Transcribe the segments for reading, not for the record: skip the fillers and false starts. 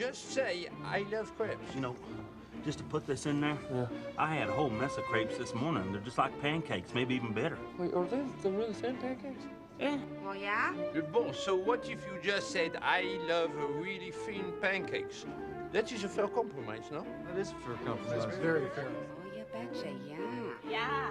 just say, I love crepes. You know, just to put this in there, I had a whole mess of crepes this morning. They're just like pancakes, maybe even better. Wait, are they the really thin pancakes? Yeah. Oh, yeah? Bon, so what if you just said, I love really thin pancakes? That is a fair compromise, no? That is a fair compromise. That's very fair. Oh, you betcha, yeah. Yeah.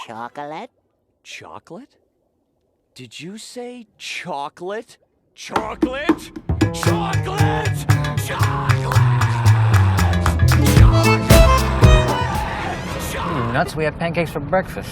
Chocolate? Chocolate? Did you say chocolate? Chocolate? Chocolate! Chocolate! Nuts, we have pancakes for breakfast.